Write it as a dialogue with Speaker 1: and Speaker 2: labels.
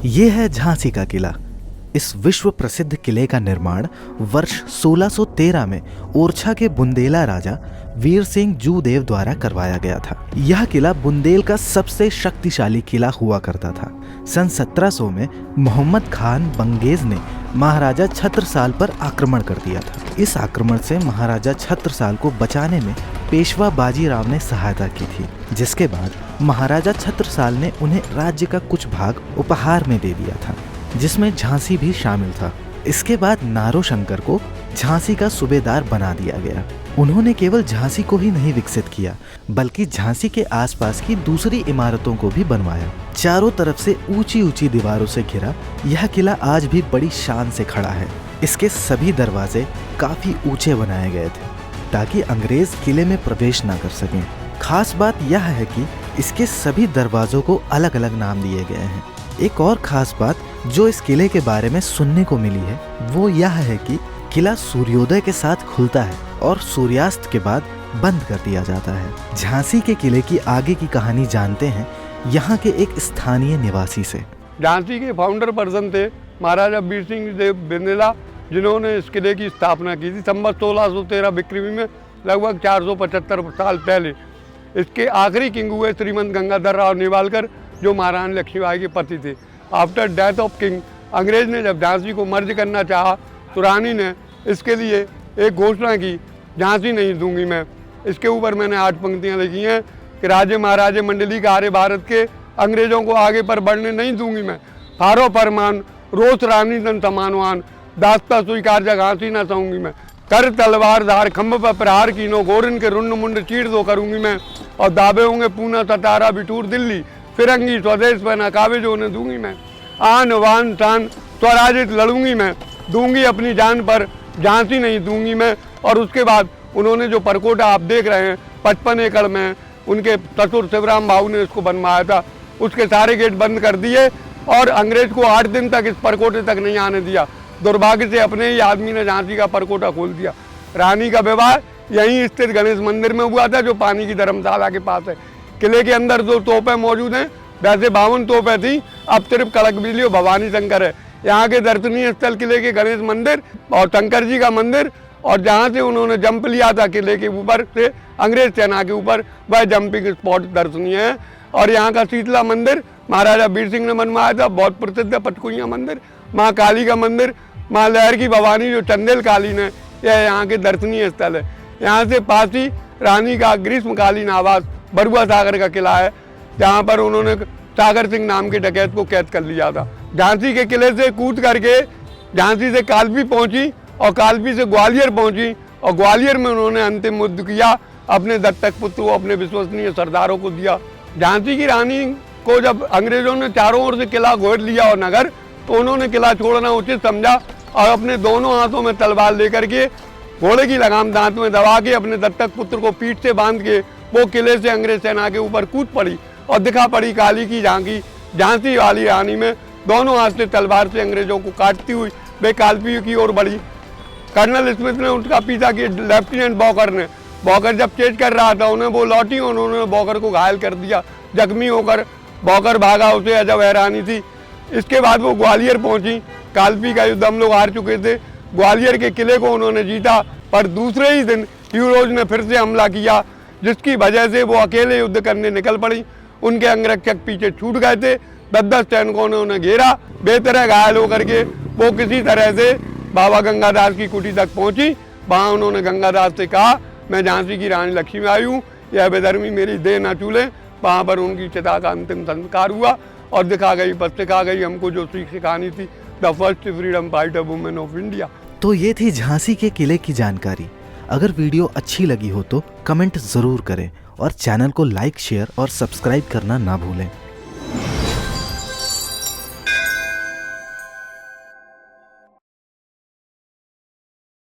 Speaker 1: ये है झांसी का किला। इस विश्व प्रसिद्ध किले का निर्माण वर्ष 1613 में ओरछा के बुंदेला राजा वीर सिंह जूदेव द्वारा करवाया गया था। यह किला बुंदेल का सबसे शक्तिशाली किला हुआ करता था। सन 1700 में मोहम्मद खान बंगेज ने महाराजा छत्रसाल पर आक्रमण कर दिया था। इस आक्रमण से महाराजा छत्रसाल को बचाने में पेशवा बाजीराव ने सहायता की थी, जिसके बाद महाराजा छत्रसाल ने उन्हें राज्य का कुछ भाग उपहार में दे दिया था, जिसमें झांसी भी शामिल था। इसके बाद नारो शंकर को झांसी का सूबेदार बना दिया गया। उन्होंने केवल झांसी को ही नहीं विकसित किया, बल्कि झांसी के आसपास की दूसरी इमारतों को भी बनवाया। चारों तरफ से ऊंची ऊंची दीवारों से घिरा यह किला आज भी बड़ी शान से खड़ा है। इसके सभी दरवाजे काफी ऊंचे बनाए गए थे ताकि अंग्रेज किले में प्रवेश न कर सकें। खास बात यह है कि इसके सभी दरवाजों को अलग अलग नाम दिए गए हैं। एक और खास बात जो इस किले के बारे में सुनने को मिली है वो यह है कि किला सूर्योदय के साथ खुलता है और सूर्यास्त के बाद बंद कर दिया जाता है। झांसी के किले की आगे की कहानी जानते हैं यहाँ के एक स्थानीय निवासी से।
Speaker 2: झांसी के फाउंडर पर्सन थे महाराजा वीर सिंह देव बुंदेला, जिन्होंने इस किले की स्थापना की थी संवत 1613 बिक्री में, लगभग 475 साल पहले। इसके आखिरी किंग हुए श्रीमंत गंगाधर राव नेवालकर, जो महारानी लक्ष्मीबाई के पति थे। आफ्टर डेथ ऑफ किंग, अंग्रेज ने जब झांसी को मर्ज करना चाहा तो रानी ने इसके लिए एक घोषणा की, झांसी नहीं दूंगी मैं। इसके ऊपर मैंने 8 पंक्तियां लिखी हैं कि राजे महाराजे मंडली का आर्य भारत के, अंग्रेजों को आगे पर बढ़ने नहीं दूंगी मैं। हारो फरमान रोस रानी तन समानवान, दास्ता स्वीकार जग घांसी न सहूंगी मैं। कर तलवार धार खम्भ पर प्रहार कीनो, गोरन के रुंड मुंड चीड़ दो करूंगी मैं। और दाबे होंगे पूना सतारा बिटूर दिल्ली, फिरंगी स्वदेश पर नकाबे जो उन्हें दूंगी मैं। आन वान शान स्वराजित लड़ूंगी मैं, दूंगी अपनी जान पर झांसी नहीं दूंगी मैं। और उसके बाद उन्होंने जो परकोटा आप देख रहे हैं 55 एकड़ में उनके ससुर शिवराम भाऊ ने इसको बनवाया था, उसके सारे गेट बंद कर दिए और अंग्रेज को 8 दिन तक इस परकोटे तक नहीं आने दिया। दुर्भाग्य से अपने ही आदमी ने झांसी का परकोटा खोल दिया। रानी का विवाह यहीं स्थित गणेश मंदिर में हुआ था, जो पानी की धर्मशाला के पास है। किले के अंदर जो तोपें मौजूद हैं, वैसे 52 तोपें थी, अब सिर्फ कड़क बिजली और भवानी शंकर है। यहाँ के दर्शनीय स्थल किले के गणेश मंदिर और शंकर जी का मंदिर, और जहाँ से उन्होंने जंप लिया था किले के ऊपर से अंग्रेज सेना के ऊपर, वह जंपिंग स्पॉट दर्शनीय है। और यहाँ का शीतला मंदिर महाराजा वीर सिंह ने बनवाया था, बहुत प्रसिद्ध है। पटकुइया मंदिर, माँ काली का मंदिर, माँ लहर की भवानी जो चंदेल कालीन है, यह यहाँ के दर्शनीय स्थल है। यहाँ से पास ही रानी का ग्रीष्मकालीन आवास बरुआ सागर का किला है, जहाँ पर उन्होंने सागर सिंह नाम के डकैत को कैद कर लिया था। झांसी के किले से कूद करके झांसी से कालपी पहुंची और कालपी से ग्वालियर पहुंची, और ग्वालियर में उन्होंने अंतिम युद्ध किया, अपने दत्तक पुत्र को अपने विश्वसनीय सरदारों को दिया। झांसी की रानी को जब अंग्रेजों ने चारों ओर से किला घेर लिया और नगर, तो उन्होंने किला छोड़ना उचित समझा और अपने दोनों हाथों में तलवार लेकर के घोड़े की लगाम दांत में दबा के अपने दत्तक पुत्र को पीठ से बांध के वो किले से अंग्रेज सेना के ऊपर कूद पड़ी और दिखा पड़ी काली की झांकी। झांसी वाली रानी में दोनों हाथ से तलवार से अंग्रेजों को काटती हुई वे कालपी की ओर बढ़ी। कर्नल स्मिथ ने उसका पीछा किया, लेफ्टिनेंट बॉकर ने। बॉकर जब चेज कर रहा था उन्हें वो लौटी, उन्होंने बॉकर को घायल कर दिया। जख्मी होकर बॉकर भागा, उसे अजब हैरानी थी। इसके बाद वो ग्वालियर पहुंची। कालपी का युद्ध हम लोग हार चुके थे, ग्वालियर के किले को उन्होंने जीता, पर दूसरे ही दिन यूरोज ने फिर से हमला किया, जिसकी वजह से वो अकेले युद्ध करने निकल पड़ी। उनके अंगरक्षक पीछे छूट गए थे, 10-10 सैनिकों ने उन्हें घेरा। बेतरह घायल होकर के वो किसी तरह से बाबा गंगादास की कुटी तक पहुंची। वहाँ उन्होंने गंगादास से कहा, मैं झांसी की रानी लक्ष्मी आई हूँ, यह बेधर्मी मेरी देह न चूले। वहाँ पर उनकी चिता का अंतिम संस्कार हुआ और दिखा गई हमको जो सीख सिखानी थी, the first freedom fighter women of India.
Speaker 1: तो ये थी झांसी के किले की जानकारी। अगर वीडियो अच्छी लगी हो तो कमेंट ज़रूर करें और चैनल को लाइक, शेयर और सब्सक्राइब करना ना भूलें।